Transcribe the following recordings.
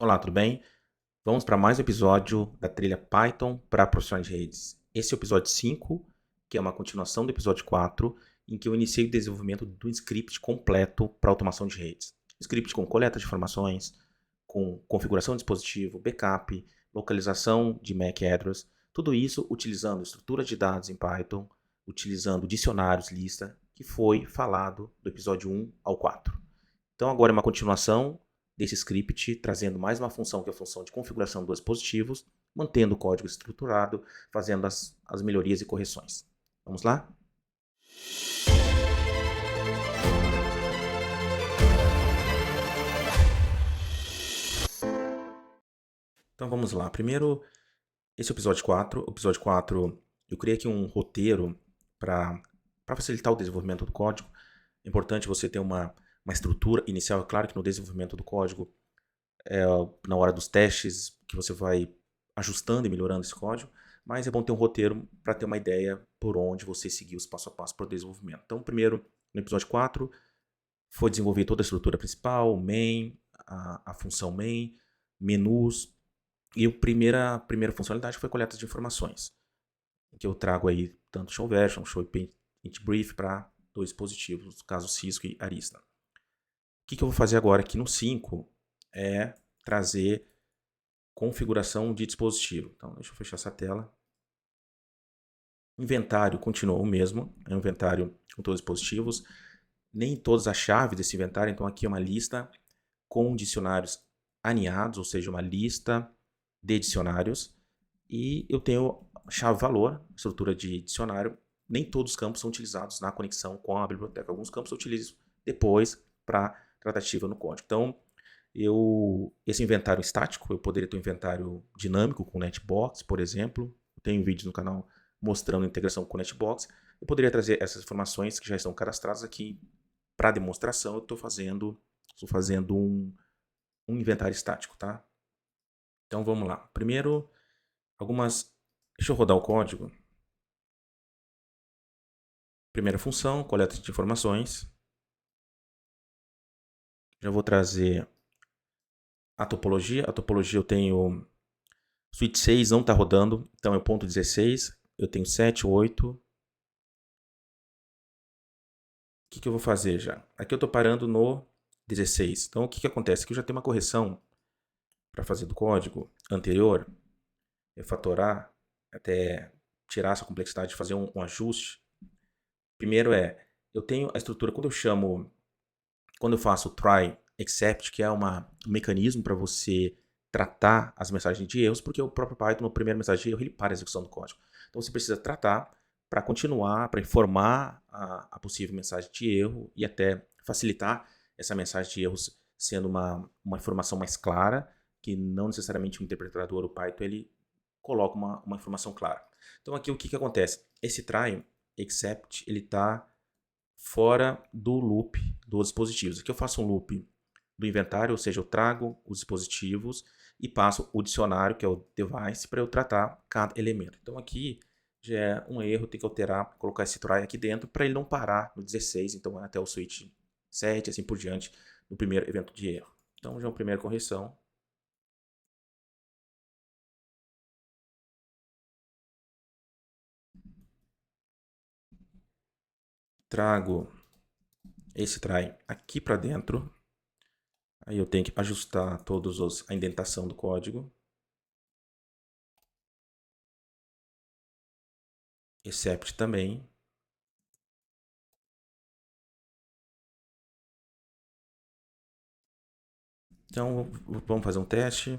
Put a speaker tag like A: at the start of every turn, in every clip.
A: Olá, tudo bem? Vamos para mais um episódio da trilha Python para profissionais de redes. Esse é o episódio 5, que é uma continuação do episódio 4, em que eu iniciei o desenvolvimento do script completo para automação de redes. Script com coleta de informações, com configuração de dispositivo, backup, localização de MAC address, tudo isso utilizando estrutura de dados em Python, utilizando dicionários, lista, que foi falado do episódio 1 ao 4. Então agora é uma continuação desse script, trazendo mais uma função que é a função de configuração dos dispositivos, mantendo o código estruturado, fazendo as melhorias e correções. Vamos lá? Então vamos lá. Primeiro, esse é o episódio 4. O episódio 4, eu criei aqui um roteiro para facilitar o desenvolvimento do código. É importante você ter uma estrutura inicial. É claro que no desenvolvimento do código, na hora dos testes, que você vai ajustando e melhorando esse código, mas é bom ter um roteiro para ter uma ideia por onde você seguir os passo a passo para o desenvolvimento. Então, primeiro, no episódio 4, foi desenvolver toda a estrutura principal, main, a função main, menus, e a primeira funcionalidade foi coleta de informações, que eu trago aí tanto show version, show paint brief para dois dispositivos, no caso Cisco e Arista. O que eu vou fazer agora aqui no 5 é trazer configuração de dispositivo. Então, deixa eu fechar essa tela. Inventário continua o mesmo, é um inventário com todos os dispositivos. Nem todas as chaves desse inventário, então aqui é uma lista com dicionários aninhados, ou seja, uma lista de dicionários. E eu tenho chave-valor, estrutura de dicionário. Nem todos os campos são utilizados na conexão com a biblioteca. Alguns campos eu utilizo depois para tratativa no código. Então, esse inventário estático, eu poderia ter um inventário dinâmico com netbox, por exemplo. Eu tenho vídeos no canal mostrando a integração com netbox. Eu poderia trazer essas informações que já estão cadastradas aqui para demonstração. Eu estou fazendo um inventário estático, tá? Então vamos lá. Primeiro, deixa eu rodar o código. Primeira função, coleta de informações. Já vou trazer a topologia. A topologia eu tenho switch 6 não está rodando, então é o ponto 16. Eu tenho 7, 8. O que eu vou fazer já? Aqui eu estou parando no 16. Então o que acontece? Aqui eu já tenho uma correção para fazer do código anterior, refatorar, até tirar essa complexidade, fazer um ajuste. Primeiro eu tenho a estrutura, quando eu faço try except, que é um mecanismo para você tratar as mensagens de erros, porque o próprio Python, no primeiro mensagem de erro, ele para a execução do código. Então você precisa tratar para continuar, para informar a possível mensagem de erro e até facilitar essa mensagem de erros sendo uma informação mais clara, que não necessariamente o interpretador, o Python, ele coloca uma informação clara. Então aqui o que acontece? Esse try except, ele está fora do loop dos dispositivos. Aqui eu faço um loop do inventário, ou seja, eu trago os dispositivos e passo o dicionário, que é o device, para eu tratar cada elemento. Então aqui já é um erro, tem que alterar, colocar esse try aqui dentro para ele não parar no 16, então até o switch 7, assim por diante, no primeiro evento de erro. Então já é uma primeira correção. Trago esse try aqui para dentro. Aí eu tenho que ajustar a indentação do código. Except também. Então vamos fazer um teste.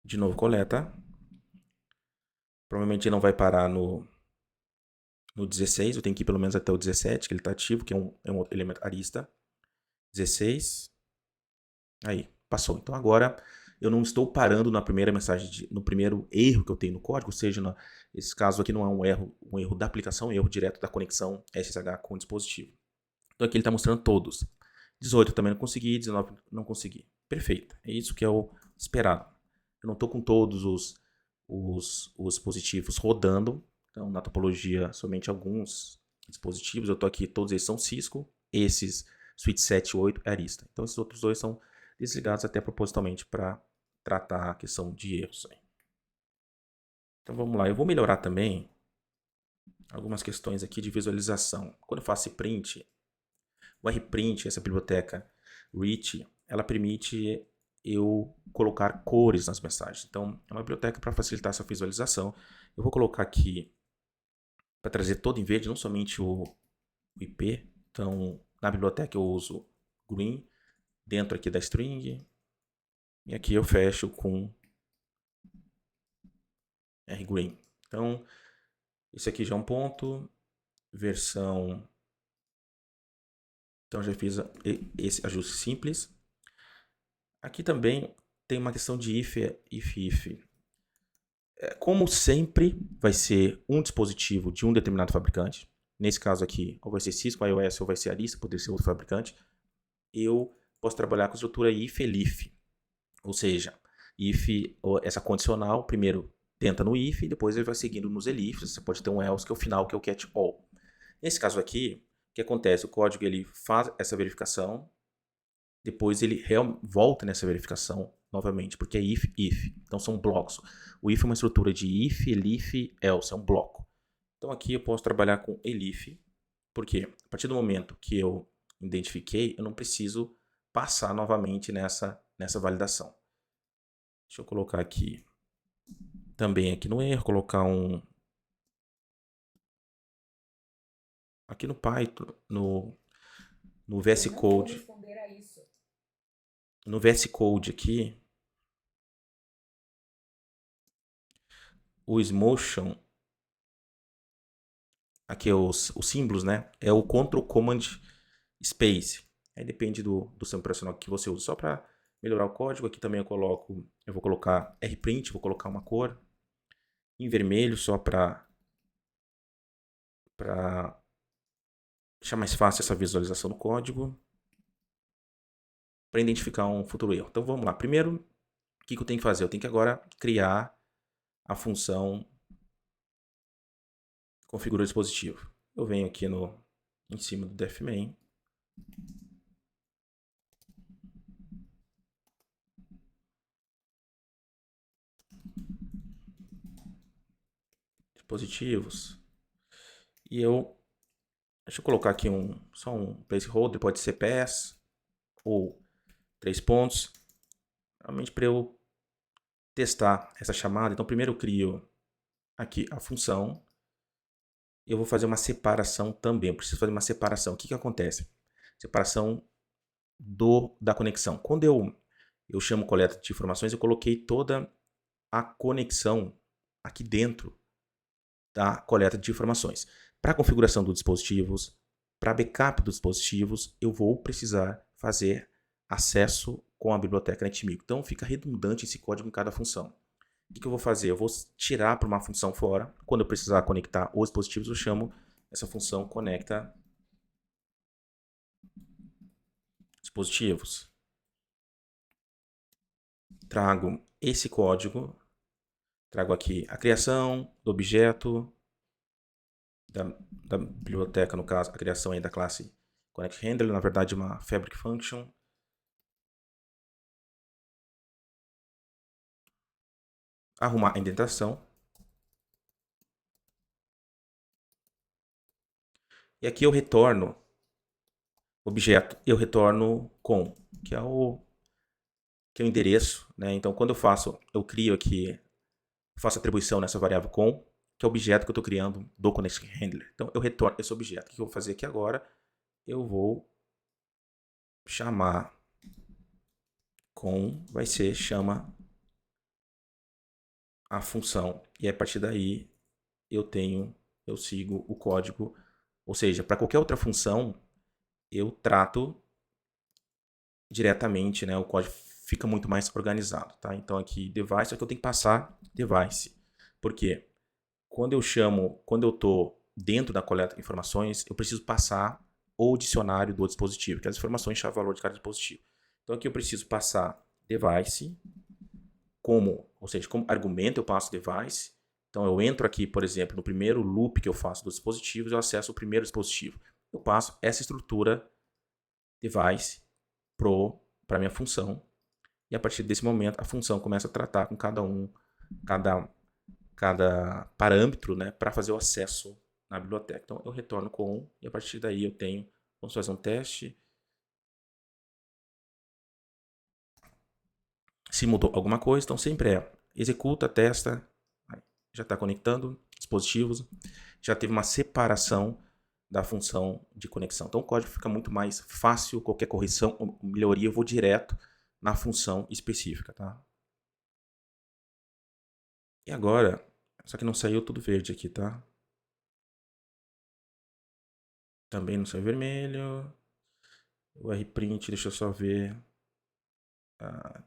A: De novo coleta. Provavelmente não vai parar no 16. Eu tenho que ir pelo menos até o 17, que ele está ativo, que é um elemento arista. 16. Aí, passou. Então agora eu não estou parando na primeira mensagem, no primeiro erro que eu tenho no código, ou seja, esse caso aqui não é um erro da aplicação, é um erro direto da conexão SSH com o dispositivo. Então aqui ele está mostrando todos. 18 também não consegui, 19 não consegui. Perfeito. É isso que é o esperado. Eu não estou com todos os dispositivos rodando. Então, na topologia, somente alguns dispositivos. Eu estou aqui, todos eles são Cisco. Esses Switch 7 e 8 é Arista. Então, esses outros dois são desligados até propositalmente para tratar a questão de erros. Então vamos lá, eu vou melhorar também algumas questões aqui de visualização. Quando eu faço print, o rprint, essa biblioteca rich, ela permite eu colocar cores nas mensagens. Então, é uma biblioteca para facilitar essa visualização. Eu vou colocar aqui para trazer todo em verde, não somente o IP. Então, na biblioteca eu uso green dentro aqui da string. E aqui eu fecho com rgreen. Então, esse aqui já é um ponto. Versão. Então, já fiz esse ajuste simples. Aqui também tem uma questão de if. Como sempre, vai ser um dispositivo de um determinado fabricante. Nesse caso aqui, ou vai ser Cisco, iOS, ou vai ser Arista, poderia ser outro fabricante. Eu posso trabalhar com a estrutura if-elif. Ou seja, if, essa condicional, primeiro tenta no if, e depois ele vai seguindo nos elifs. Você pode ter um else, que é o final, que é o catch all. Nesse caso aqui, o que acontece? O código ele faz essa verificação, depois ele volta nessa verificação novamente, porque é if. Então são blocos. O if é uma estrutura de if, elif, else, é um bloco. Então aqui eu posso trabalhar com elif, porque a partir do momento que eu identifiquei, eu não preciso passar novamente nessa validação. Deixa eu colocar aqui, também aqui no erro, colocar aqui no Python, no VS Code. No VS Code aqui, o Smotion, aqui é os símbolos, né? É o Ctrl Command Space. Aí depende do sistema operacional que você usa. Só para melhorar o código, aqui também eu vou colocar rprint, vou colocar uma cor em vermelho só para deixar mais fácil essa visualização do código, para identificar um futuro erro. Então vamos lá. Primeiro, o que eu tenho que fazer? Eu tenho que agora criar a função configura o dispositivo. Eu venho aqui em cima do defmain. Dispositivos. E deixa eu colocar aqui só um placeholder, pode ser pass ou 3 pontos. Realmente para eu testar essa chamada. Então primeiro eu crio aqui a função. Eu vou fazer uma separação também. Eu preciso fazer uma separação. O que acontece? Separação da conexão. Quando eu chamo coleta de informações, eu coloquei toda a conexão aqui dentro da coleta de informações. Para a configuração dos dispositivos, para backup dos dispositivos, eu vou precisar fazer acesso com a biblioteca NetMigo. Então fica redundante esse código em cada função. O que eu vou fazer? Eu vou tirar para uma função fora. Quando eu precisar conectar os dispositivos, eu chamo essa função conecta dispositivos. Trago esse código, trago aqui a criação do objeto, da biblioteca, no caso, a criação aí da classe ConnectHandler, na verdade uma Fabric Function. Arrumar a indentação. E aqui eu retorno objeto, eu retorno com, que é o endereço, né? Então quando eu crio aqui, faço atribuição nessa variável com, que é o objeto que eu estou criando do ConnectHandler. Então eu retorno esse objeto. O que eu vou fazer aqui agora? Eu vou chamar com, vai ser chama a função. E a partir daí eu sigo o código. Ou seja, para qualquer outra função, eu trato diretamente, né? O código fica muito mais organizado, tá? Então aqui device, é que eu tenho que passar device. Por quê? Quando eu estou dentro da coleta de informações, eu preciso passar o dicionário do dispositivo, que as informações chave valor de cada dispositivo. Então aqui eu preciso passar device, ou seja, como argumento eu passo device. Então eu entro aqui, por exemplo, no primeiro loop que eu faço dos dispositivos, eu acesso o primeiro dispositivo. Eu passo essa estrutura device pro para minha função. E a partir desse momento, a função começa a tratar com cada parâmetro, né, para fazer o acesso na biblioteca. Então, eu retorno com 1 e a partir daí eu tenho, vamos fazer um teste. Se mudou alguma coisa, então sempre executa, testa, já está conectando dispositivos, já teve uma separação da função de conexão. Então o código fica muito mais fácil, qualquer correção ou melhoria eu vou direto na função específica, tá? E agora, só que não saiu tudo verde aqui, tá? Também não saiu vermelho. O rprint, deixa eu só ver. Ah,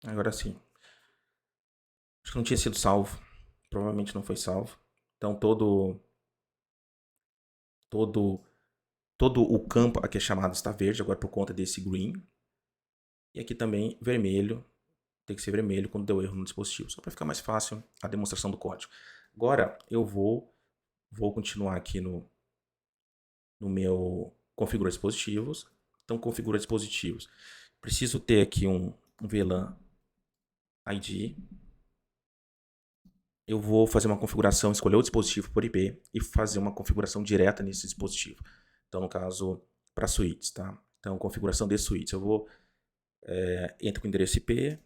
A: agora sim. Acho que não tinha sido salvo. Provavelmente não foi salvo. Então todo o campo aqui é chamado está verde agora por conta desse green. E aqui também vermelho. Tem que ser vermelho quando deu erro no dispositivo. Só para ficar mais fácil a demonstração do código. Agora eu vou continuar aqui no meu configura dispositivos. Então configura dispositivos. Preciso ter aqui um VLAN ID. Eu vou fazer uma configuração, escolher o dispositivo por IP e fazer uma configuração direta nesse dispositivo. Então, no caso, para suítes, tá? Então, configuração de suítes. Eu vou entro com o endereço IP.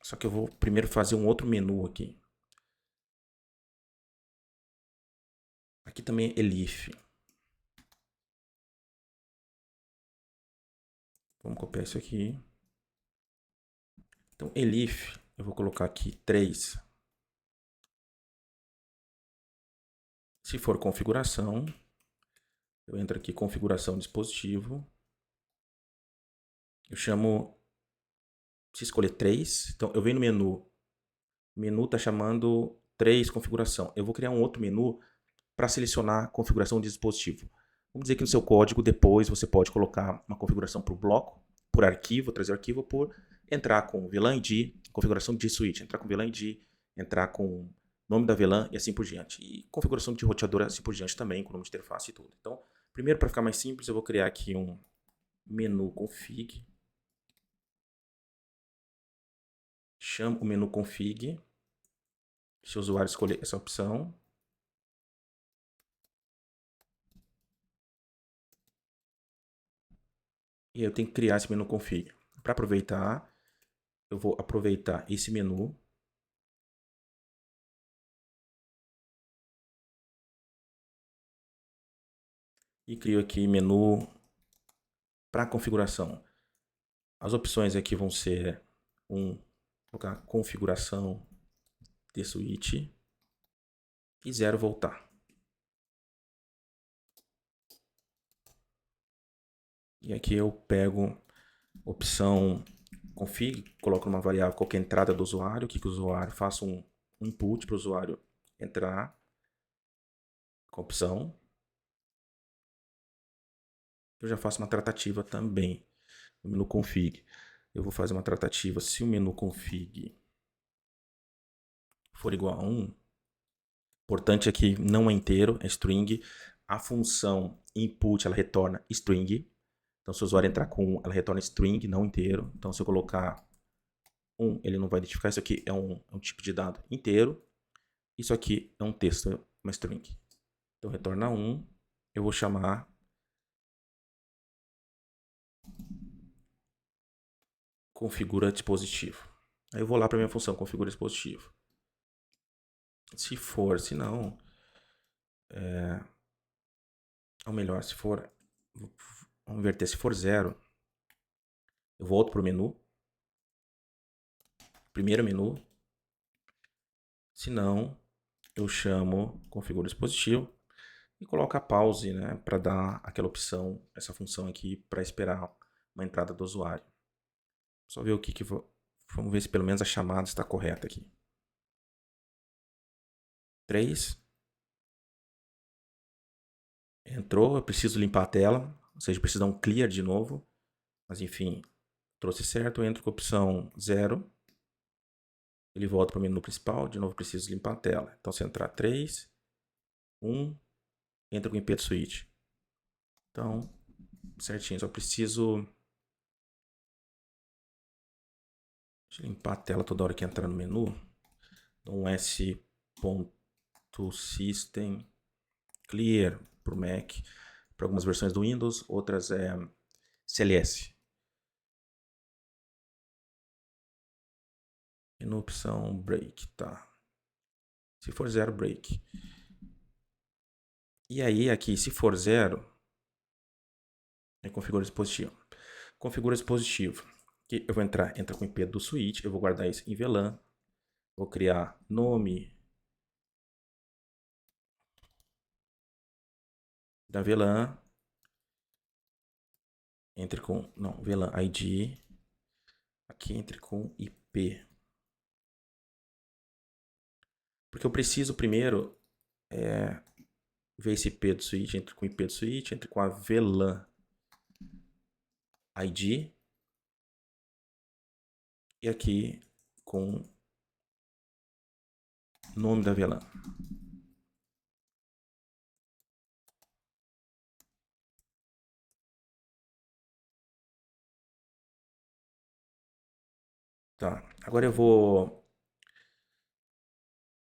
A: Só que eu vou primeiro fazer um outro menu aqui. Aqui também é elif. Vamos copiar isso aqui. Então, elif, eu vou colocar aqui 3. Se for configuração, eu entro aqui configuração dispositivo. Eu chamo, se escolher 3, então eu venho no menu. O menu está chamando 3 configuração. Eu vou criar um outro menu para selecionar configuração de dispositivo. Vamos dizer que no seu código depois você pode colocar uma configuração por bloco, por arquivo, trazer arquivo, por entrar com VLAN ID, configuração de switch, entrar com VLAN ID, entrar com nome da VLAN e assim por diante. E configuração de roteador assim por diante também, com nome de interface e tudo. Então, primeiro para ficar mais simples, eu vou criar aqui um menu config. Chamo o menu config. Se o usuário escolher essa opção. E eu tenho que criar esse menu config. Para aproveitar, eu vou aproveitar esse menu. E crio aqui menu para configuração. As opções aqui vão ser colocar configuração de switch e 0 voltar. E aqui eu pego opção config, coloco numa variável qualquer entrada do usuário, que o usuário faça um input para o usuário entrar com a opção. Eu já faço uma tratativa também no menu config. Eu vou fazer uma tratativa se o menu config for igual a 1. Importante aqui não é inteiro, é string. A função input ela retorna string. Então, se o usuário entrar com 1, ela retorna string, não inteiro. Então, se eu colocar 1, ele não vai identificar. Isso aqui é um tipo de dado inteiro. Isso aqui é um texto, uma string. Então, retorna 1. Eu vou chamar configura dispositivo. Aí eu vou lá para minha função configura dispositivo. Se não, ou melhor, se for, vamos inverter, se for 0, eu volto para o menu, primeiro menu. Se não, eu chamo configura dispositivo e coloco a pause, né, para dar aquela opção, essa função aqui, para esperar uma entrada do usuário. Só ver o que vamos ver se pelo menos a chamada está correta aqui. 3. Entrou, eu preciso limpar a tela, ou seja, preciso dar um clear de novo. Mas enfim, trouxe certo, eu entro com a opção 0. Ele volta para o menu principal, de novo preciso limpar a tela. Então, se entrar 3, 1, entra com o IP do switch. Então, certinho, só preciso limpar a tela toda hora que entrar no menu. Então, s.system clear para o Mac, para algumas versões do Windows, outras é CLS. E na opção break, tá? Se for 0, break. E aí, aqui, se for 0, é configura dispositivo. Configura dispositivo. Aqui eu vou entra com o IP do switch, eu vou guardar isso em VLAN. Vou criar nome da VLAN. Entre com, não, VLAN ID. Aqui entre com IP. Porque eu preciso primeiro ver esse IP do switch, entre com o IP do switch, entre com a VLAN ID. E aqui com nome da VLAN. Tá, agora eu vou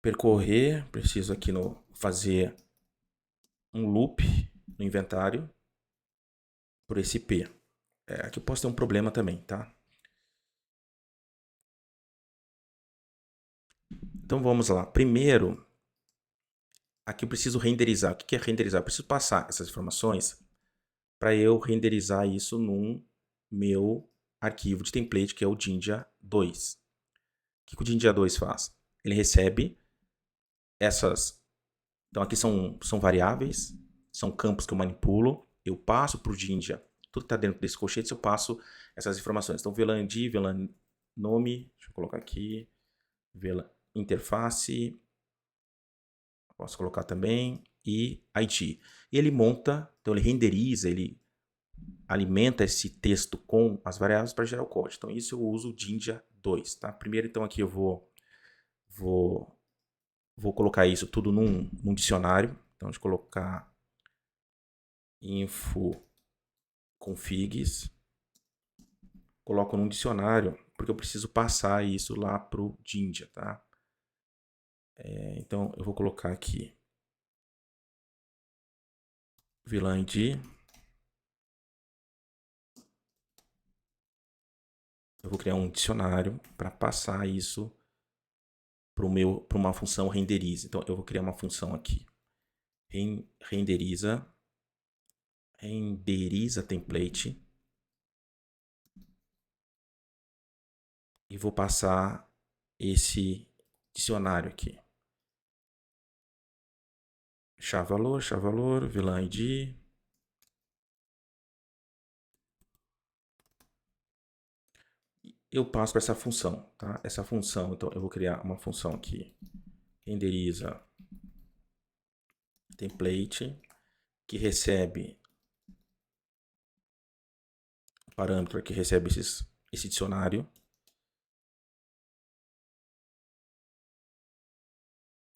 A: percorrer, preciso aqui fazer um loop no inventário por esse IP. Aqui eu posso ter um problema também, tá? Então vamos lá. Primeiro, aqui eu preciso renderizar. O que é renderizar? Eu preciso passar essas informações para eu renderizar isso num meu arquivo de template, que é o Jinja 2. O que o Jinja 2 faz? Ele recebe essas... Então aqui são variáveis, são campos que eu manipulo. Eu passo para o Jinja. Tudo que está dentro desse colchete, eu passo essas informações. Então VLAN ID, VLAN nome, deixa eu colocar aqui, VLAN interface, posso colocar também, e ID. E ele monta, então ele renderiza, ele alimenta esse texto com as variáveis para gerar o código. Então isso eu uso o Jinja 2, tá? Primeiro então aqui eu vou colocar isso tudo num dicionário. Então de colocar info configs, coloco num dicionário, porque eu preciso passar isso lá para o Jinja, tá? Então eu vou colocar aqui VLAN ID. Eu vou criar um dicionário para passar isso para uma função renderiza. Então eu vou criar uma função aqui. Renderiza template. E vou passar esse dicionário aqui. Chave valor, VLAN ID. Eu passo para essa função, tá? Essa função, então eu vou criar uma função aqui. Renderiza template, que recebe o parâmetro que recebe esse dicionário.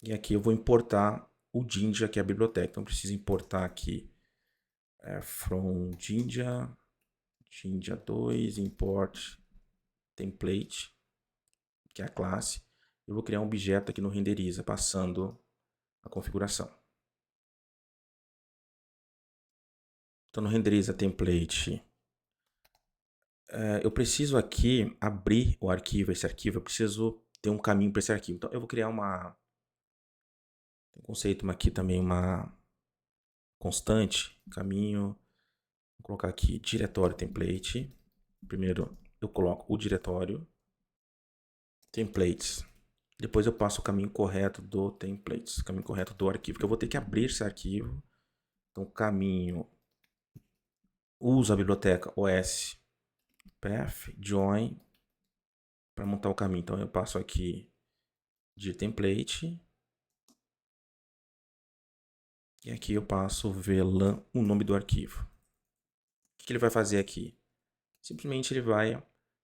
A: E aqui eu vou importar o Jinja, que é a biblioteca. Então eu preciso importar aqui from Jinja 2, import template, que é a classe. Eu vou criar um objeto aqui no renderiza, passando a configuração. Então no renderiza template, eu preciso aqui abrir o arquivo, esse arquivo, eu preciso ter um caminho para esse arquivo. Então eu vou criar tem um conceito aqui também, uma constante, caminho, vou colocar aqui diretório template. Primeiro eu coloco o diretório, templates. Depois eu passo o caminho correto do templates, caminho correto do arquivo, que eu vou ter que abrir esse arquivo. Então caminho, uso a biblioteca OS path join para montar o caminho. Então eu passo aqui de template e aqui eu passo VLAN, o nome do arquivo. O que ele vai fazer aqui? Simplesmente ele vai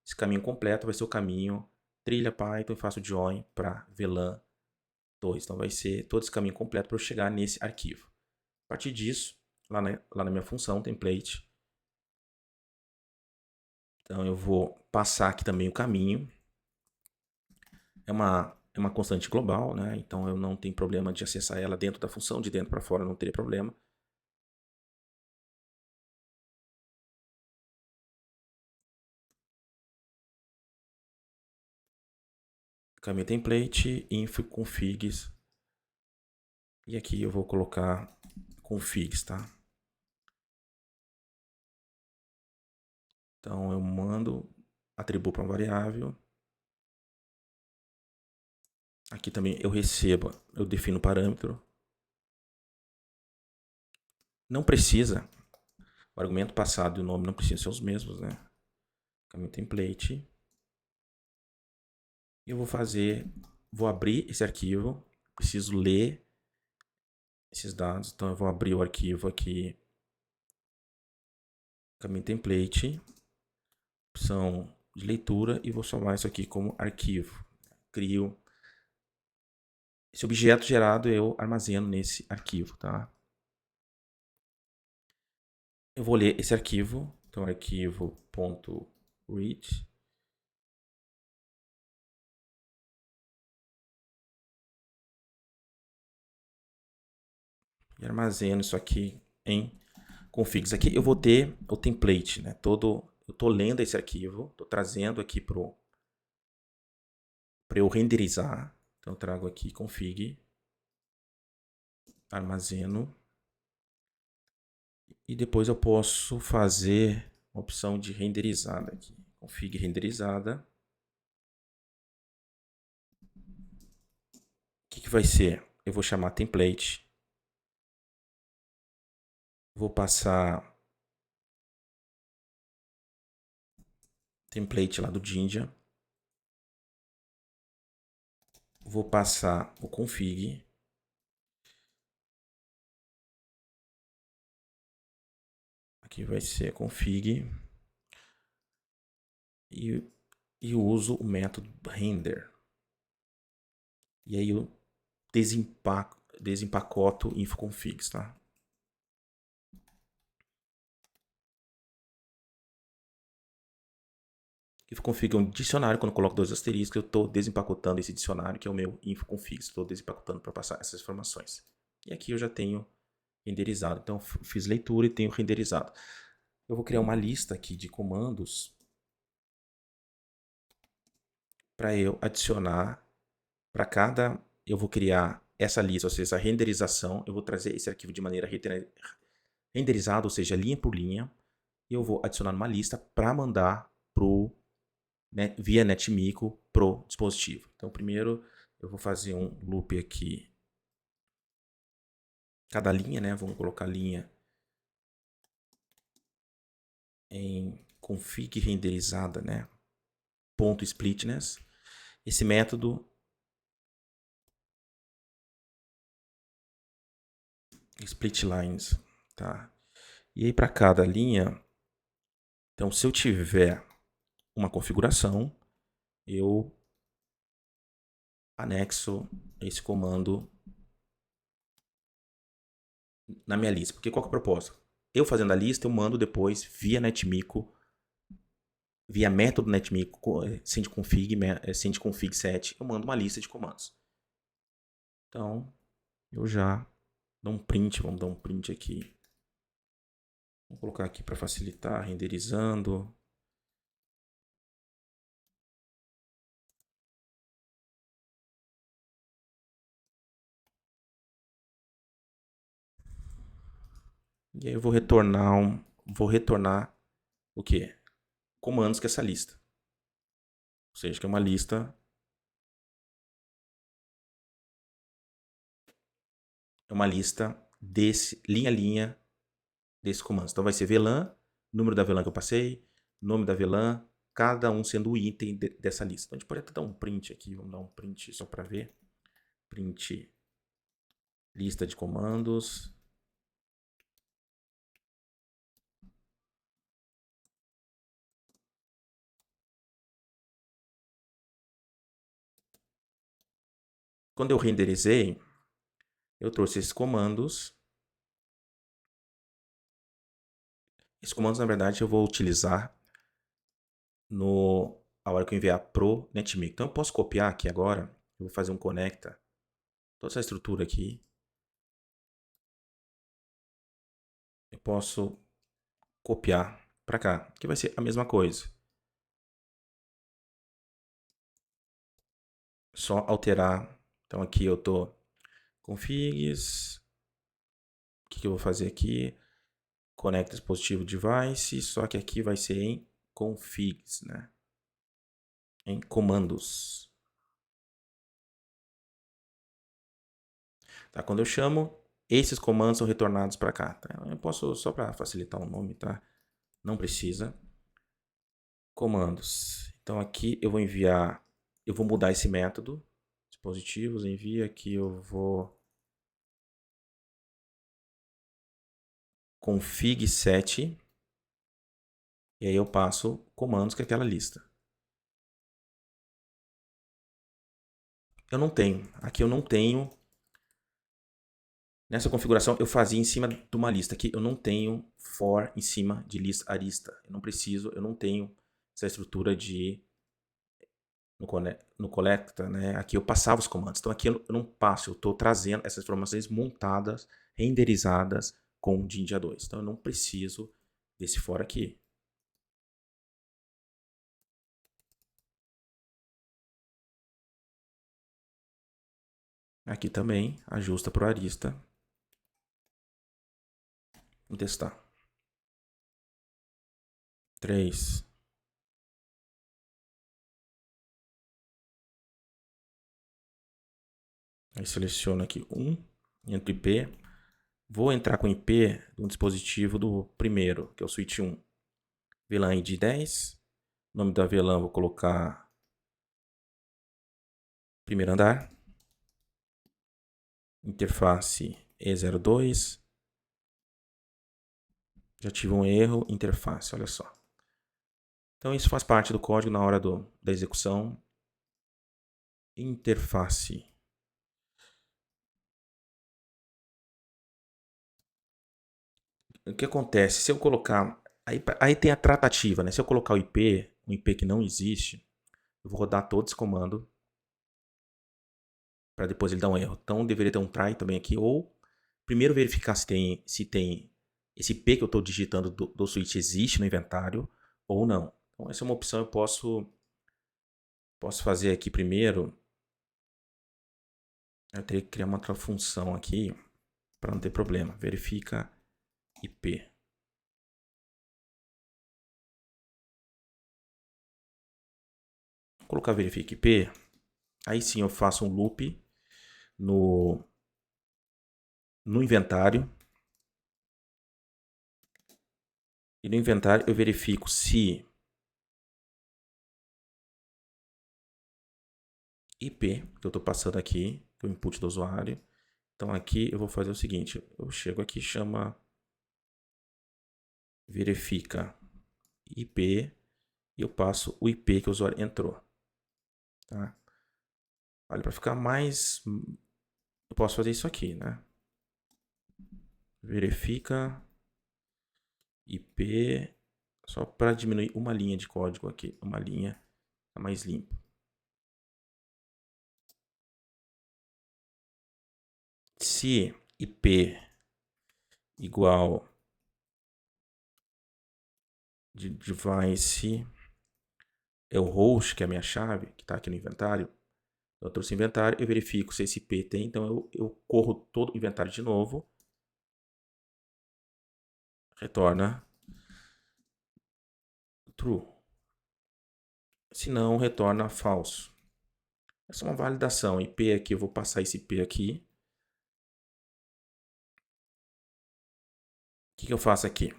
A: Esse caminho completo vai ser o caminho trilha Python e faço join para VLAN 2. Então vai ser todo esse caminho completo para eu chegar nesse arquivo. A partir disso, lá na minha função template, então eu vou passar aqui também o caminho. É uma constante global, né? Então eu não tenho problema de acessar ela dentro da função, de dentro para fora não teria problema. Caminho template, info configs. E aqui eu vou colocar configs, tá? Então eu mando, atribuo para uma variável. Aqui também eu recebo, eu defino o parâmetro. Não precisa, o argumento passado e o nome não precisam ser os mesmos, né? Caminho template. E eu vou abrir esse arquivo, preciso ler esses dados, então eu vou abrir o arquivo aqui, caminho template, opção de leitura e vou salvar isso aqui como arquivo. Crio esse objeto gerado, eu armazeno nesse arquivo, tá? Eu vou ler esse arquivo, então arquivo.read. E armazeno isso aqui em configs. Aqui eu vou ter o template, né? Eu estou lendo esse arquivo, estou trazendo aqui para eu renderizar. Então eu trago aqui config, armazeno. E depois eu posso fazer uma opção de renderizada aqui. Config renderizada. O que vai ser? Eu vou chamar template. Vou passar template lá do Jinja. Vou passar o config. Aqui vai ser config. E uso o método render. E aí eu desempacoto infoconfigs, tá? Infoconfig é um dicionário, quando eu coloco 2 asteriscos, eu estou desempacotando esse dicionário, que é o meu infoconfigs. Estou desempacotando para passar essas informações. E aqui eu já tenho renderizado. Então, fiz leitura e tenho renderizado. Eu vou criar uma lista aqui de comandos para eu adicionar para cada... Eu vou criar essa lista, ou seja, a renderização. Eu vou trazer esse arquivo de maneira renderizada, ou seja, linha por linha. E eu vou adicionar uma lista para mandar via NetMico pro dispositivo. Então, primeiro eu vou fazer um loop aqui. Cada linha, né? Vamos colocar linha em config renderizada, né? Ponto splitness. Esse método split lines, tá? E aí para cada linha, então se eu tiver uma configuração, eu anexo esse comando na minha lista. Porque qual que é o propósito? Eu fazendo a lista, eu mando depois via NetMico, via método NetMico, sendconfig set, eu mando uma lista de comandos. Então, eu já dou um print, vamos dar um print aqui. Vou colocar aqui para facilitar, renderizando. E aí eu vou retornar o quê? Comandos que é essa lista. Ou seja, que é uma lista, linha a linha desses comandos. Então vai ser VLAN, número da VLAN que eu passei, nome da VLAN, cada um sendo o item dessa lista. Então a gente pode até dar um print aqui, vamos dar um print só para ver. Print lista de comandos. quando eu renderizei, eu trouxe esses comandos. Esses comandos, na verdade, eu vou utilizar a hora que eu enviar pro NetMic. Então, eu posso copiar aqui agora. Eu vou fazer um conecta. Toda essa estrutura aqui. Eu posso copiar para cá, que vai ser a mesma coisa. Só alterar. Então, aqui eu tô configs. O que eu vou fazer aqui? Conecta dispositivo device, só que aqui vai ser em configs, né? Em comandos. Tá? Quando eu chamo, esses comandos são retornados para cá. Tá? Eu posso, só para facilitar o nome, tá? Não precisa. Comandos. Então aqui eu vou enviar, eu vou mudar esse método. Dispositivos, envia, aqui eu vou config set. E aí eu passo comandos que é aquela lista. Eu não tenho. Aqui eu não tenho. Nessa configuração eu fazia em cima de uma lista. Aqui eu não tenho for em cima de lista arista. Eu não preciso, eu não tenho essa estrutura de no collecta, né? Aqui eu passava os comandos. Então aqui eu não passo, eu estou trazendo essas informações montadas, renderizadas com o Jinja 2. Então eu não preciso desse for aqui. Aqui também ajusta para o arista. Vamos testar. 3. Aí seleciono aqui 1, entro IP. Vou entrar com IP de um dispositivo do primeiro, que é o switch 1. VLAN ID 10. Nome da VLAN vou colocar primeiro andar. Interface E02. Já tive um erro, interface, olha só. Então isso faz parte do código na hora da execução. Interface. O que acontece? Se eu colocar... Aí tem a tratativa, né? Se eu colocar o IP, um IP que não existe, eu vou rodar todo esse comando para depois ele dar um erro. Então deveria ter um try também aqui, ou primeiro verificar se tem esse IP que eu estou digitando do switch existe no inventário ou não. Então essa é uma opção, eu posso fazer aqui primeiro. Eu teria que criar uma outra função aqui para não ter problema. Verifica IP. Vou colocar verifica IP. Aí sim eu faço um loop no inventário. E no inventário eu verifico se IP que eu estou passando aqui, o input do usuário. Então aqui eu vou fazer o seguinte, eu chego aqui, chama verifica IP e eu passo o IP que o usuário entrou. Tá? Olha, para ficar mais, eu posso fazer isso aqui, né? Verifica IP, só para diminuir uma linha de código aqui, uma linha mais limpa. Se IP igual de device é o host, que é a minha chave, que está aqui no inventário. Eu trouxe inventário, eu verifico se esse IP tem, então eu corro todo o inventário de novo. Retorna true. Se não, retorna falso. Essa é uma validação. IP aqui, eu vou passar esse IP aqui. O que eu faço aqui?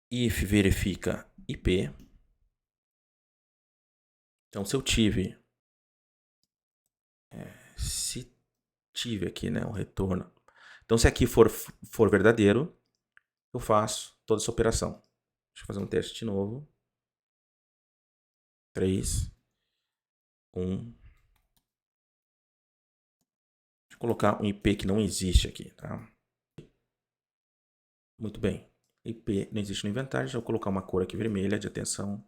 A: If verifica IP. Então, se eu tive... se tive aqui, né, um retorno. Então, se aqui for verdadeiro, eu faço toda essa operação. Deixa eu fazer um teste de novo. 3, 1. colocar um IP que não existe aqui, tá? Muito bem. IP não existe no inventário, já vou colocar uma cor aqui vermelha de atenção.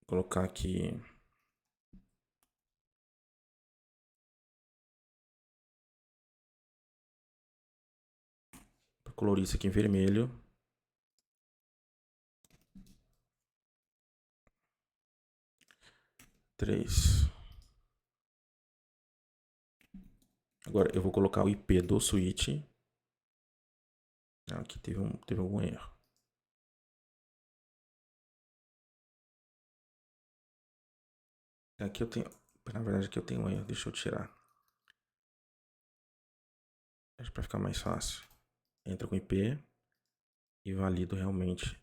A: Vou colocar aqui vou colorir isso aqui em vermelho. Três. Agora eu vou colocar o IP do switch. Aqui teve algum erro. Aqui eu tenho, na verdade aqui eu tenho um erro, deixa eu tirar. Para ficar mais fácil. Entra com IP e valido realmente.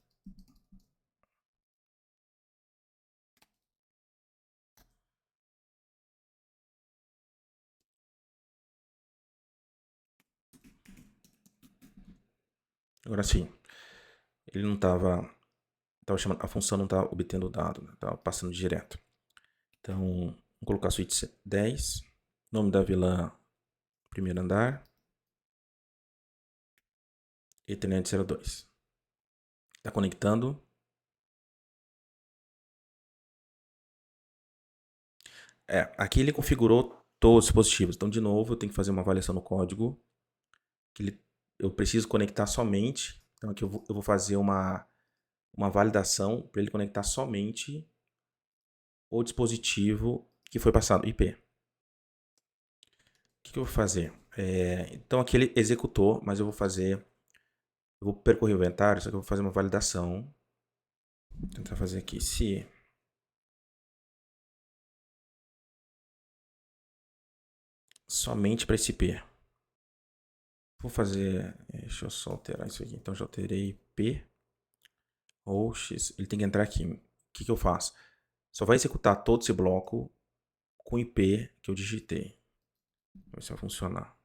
A: Agora sim, ele não estava chamando, a função não estava obtendo o dado, estava passando direto. Então, vou colocar switch 10, nome da vilã, primeiro andar, Ethernet 02. Está conectando. Aqui ele configurou todos os dispositivos. Então, de novo, eu tenho que fazer uma avaliação no código. Eu preciso conectar somente. Então, aqui eu vou fazer uma validação para ele conectar somente o dispositivo que foi passado IP. O que eu vou fazer? Então, aqui ele executou, mas eu vou percorrer o inventário, só que eu vou fazer uma validação. Vou tentar fazer aqui. Se somente para esse IP. Vou fazer. Deixa eu só alterar isso aqui. Então já alterei IP. Ou X. Ele tem que entrar aqui. O que eu faço? Só vai executar todo esse bloco com o IP que eu digitei. Vamos ver se vai funcionar.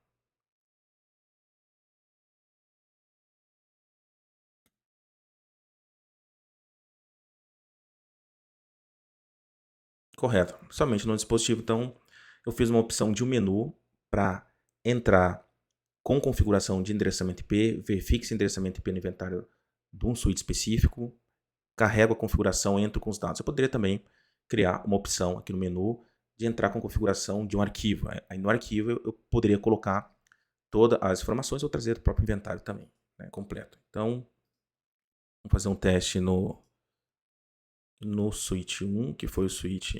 A: Correto. Somente no dispositivo. Então eu fiz uma opção de um menu para entrar com configuração de endereçamento IP, verifique esse endereçamento IP no inventário de um switch específico, carrego a configuração, entro com os dados. Eu poderia também criar uma opção aqui no menu de entrar com configuração de um arquivo. Aí no arquivo eu poderia colocar todas as informações ou trazer o próprio inventário também, né, completo. Então, vamos fazer um teste no switch 1, que foi o switch.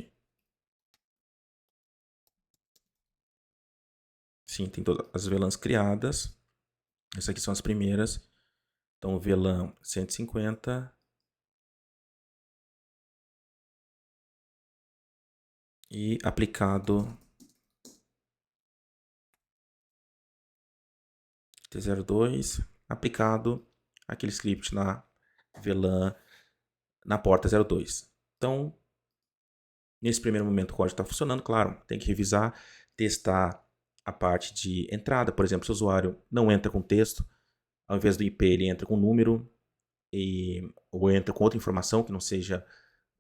A: Sim, tem todas as VLANs criadas. Essas aqui são as primeiras. Então, VLAN 150. E aplicado T02, aplicado aquele script na VLAN na porta 02. Então, nesse primeiro momento o código está funcionando, claro, tem que revisar, testar a parte de entrada. Por exemplo, se o usuário não entra com texto, ao invés do IP ele entra com número, ou entra com outra informação que não seja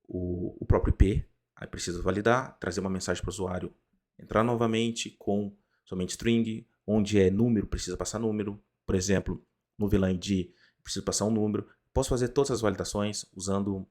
A: o próprio IP, aí precisa validar, trazer uma mensagem para o usuário, entrar novamente com somente string, onde é número, precisa passar número. Por exemplo, no VLAN ID, preciso passar um número. Posso fazer todas as validações usando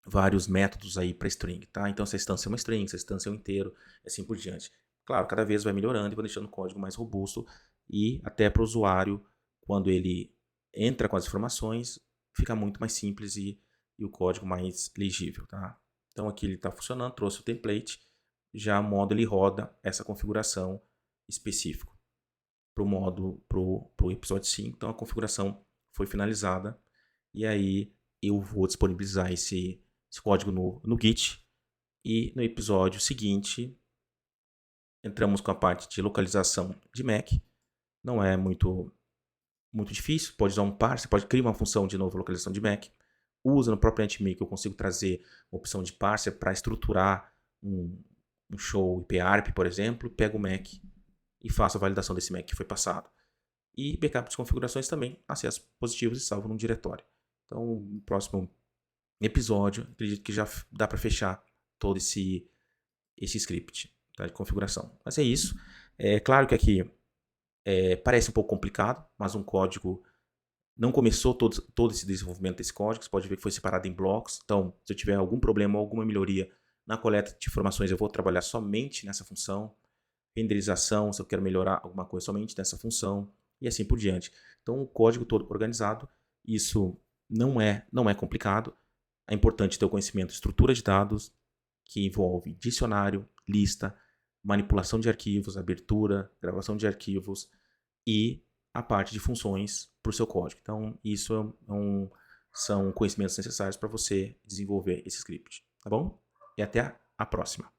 A: vários métodos aí para string, tá? Então, essa instância é uma string, essa instância é um inteiro, assim por diante. Claro, cada vez vai melhorando e vai deixando o código mais robusto e até para o usuário, quando ele entra com as informações, fica muito mais simples e o código mais legível, tá? Então, aqui ele está funcionando, trouxe o template, já o modo ele roda essa configuração específica para o modo, para o episódio 5. Então, a configuração foi finalizada e aí eu vou disponibilizar esse código no Git. E no episódio seguinte, entramos com a parte de localização de Mac. Não é muito difícil, pode usar um parser, pode criar uma função de novo localização de Mac. Usa no próprio NetMake, eu consigo trazer uma opção de parser para estruturar um show IPARP, por exemplo. Pego o Mac e faço a validação desse Mac que foi passado. E backup de configurações também, acesso positivos e salvo num diretório. Então, no próximo episódio, acredito que já dá para fechar todo esse script, tá, de configuração. Mas é isso. É claro que aqui parece um pouco complicado, mas um código não começou todo esse desenvolvimento desse código. Você pode ver que foi separado em blocos. Então, se eu tiver algum problema ou alguma melhoria na coleta de informações, eu vou trabalhar somente nessa função. Renderização, se eu quero melhorar alguma coisa, somente nessa função. E assim por diante. Então, o código todo organizado, isso não é complicado. É importante ter o conhecimento de estrutura de dados, que envolve dicionário, lista, manipulação de arquivos, abertura, gravação de arquivos e a parte de funções para o seu código. Então, isso são conhecimentos necessários para você desenvolver esse script. Tá bom? E até a próxima.